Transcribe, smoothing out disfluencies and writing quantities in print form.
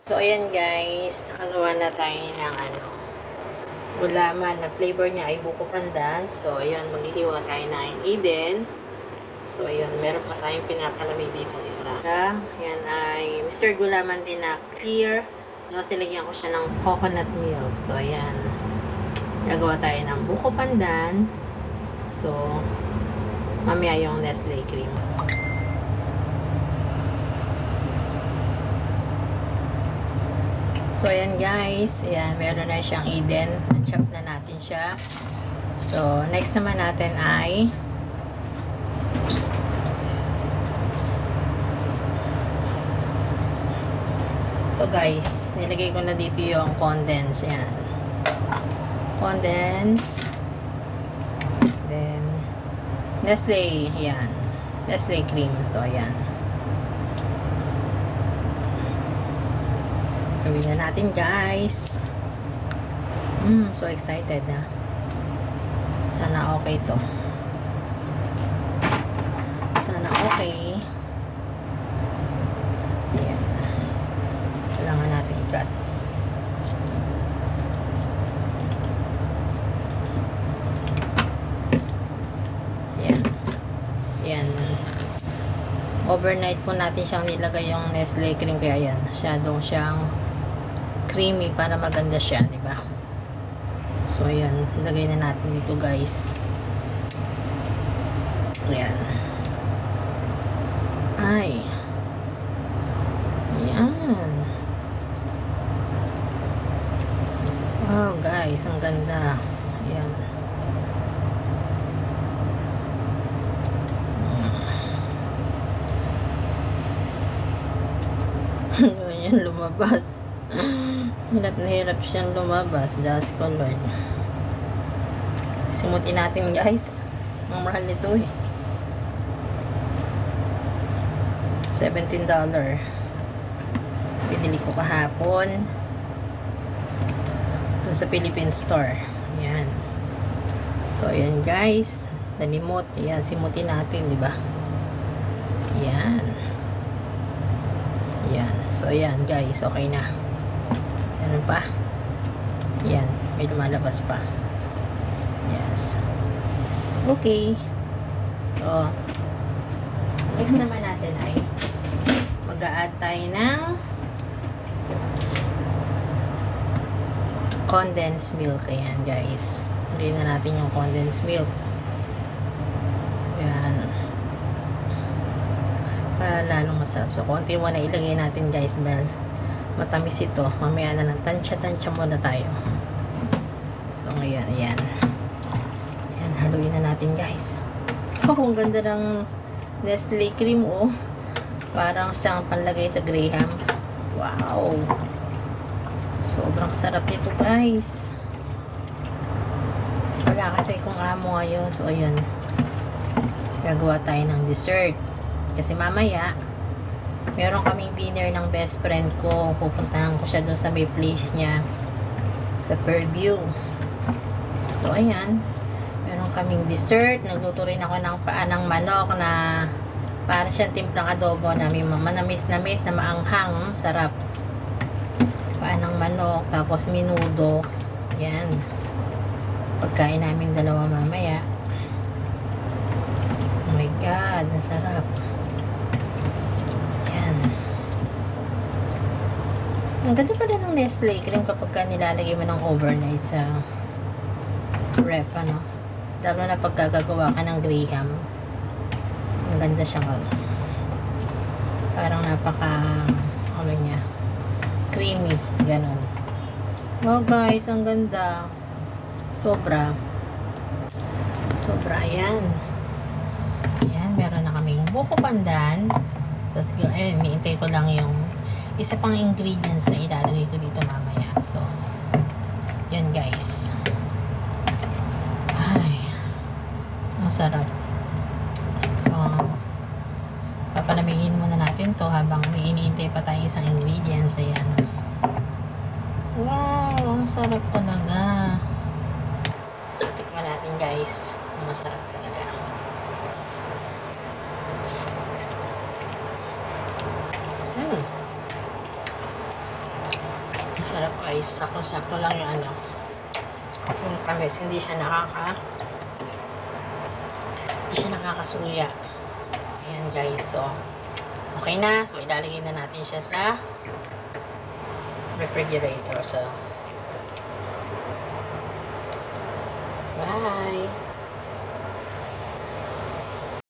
So, ayan guys, nakagawa na tayo ng gulaman na flavor niya ay buko pandan. So, ayan, maghihiwa tayo ng Eden. So, ayan, meron pa tayong pinapalamig dito isa. Ayan ay Mr. Gulaman din na clear. Silagyan ko siya ng coconut milk. So, ayan, gagawa tayo ng buko pandan. So, mamaya yung Nestle cream. So, ayan guys. Ayan, meron na siyang Eden. Na-chop na natin siya. So, next naman natin ay ito guys. Nilagay ko na dito yung condense. Ayan. Condense. Then, Nestle. Ayan. Nestle cream. So, ayan. Gawin na natin guys. So excited na. Sana okay to. Sana okay. Ayan. Kailangan natin i-cut. Ayan. Ayan. Overnight po natin siyang nilagay yung Nestle cream. Kaya ayan. Masyadong siyang creamy para maganda siya, di ba? So ayan, lagay na natin dito guys. Ayan. Ay. Ayan. Wow guys, ang ganda. Ayan. Ayan, lumabas. Hirap na hirap siyang lumabas. Diyos ko Lord. Simutin natin guys. Ang mahal nito eh. $17. Binili ko kahapon dun sa Philippine Store. Ayan. So ayan guys. Nalimot. Ayan, simutin natin, di ba? Ayan. Ayan. So ayan guys, okay na. Ano pa? Yan. May lumalabas pa. Yes. Okay. So, next naman natin ay mag-a-add tayo ng condensed milk. Ayan, guys. Lagyan na natin yung condensed milk. Ayan. Para lalong masarap. So, konti mo na ilagay natin, guys. Matamis ito. Mamaya na lang. Tansya-tansya muna tayo. So, ngayon, ayan. Ayan, haluin na natin, guys. Oh, ang ganda ng Nestle cream, oh. Parang siyang panlagay sa Graham. Wow. Sobrang sarap nito, guys. Wala kasi kung amo ngayon. So, ayan. Gagawa tayo ng dessert. Kasi mamaya, meron kaming dinner ng best friend ko. Pupuntahan ko siya doon sa may place niya sa Fairview. So, ayan. Meron kaming dessert. Nagluto rin ako ng paa ng manok na parang siyang timplang adobo na may manamis-namis na maanghang. Sarap. Paa ng manok. Tapos minudo. Ayan. Pagkain namin dalawa mamaya. Oh my God. Nasarap. Ang ganda pala ng Nestle cream kapag ka nilalagay mo ng overnight sa ref, ano. Lalo na pagkagagawa ka ng Graham. Ang ganda siya parang napaka ano niya, creamy, ganon. Wow guys, ang ganda. Sobra. Ayan. Ayan, meron na kaming buko pandan. Tapos, ayan, miintay ko lang yung isa pang ingredients na ilalagay ko dito mamaya. So, yun guys. Ay, masarap. So, papalamigin muna natin to habang may iniintay pa tayo isang ingredients. Ayan. Wow, ang sarap talaga. So, tikman natin guys. Masarap talaga. Sarap guys. Sakto-sakto lang yung ano. Yung tamis. Hindi siya nakakasuya. Ayan guys. So, okay na. So, ilalagay na natin siya sa refrigerator. So, bye!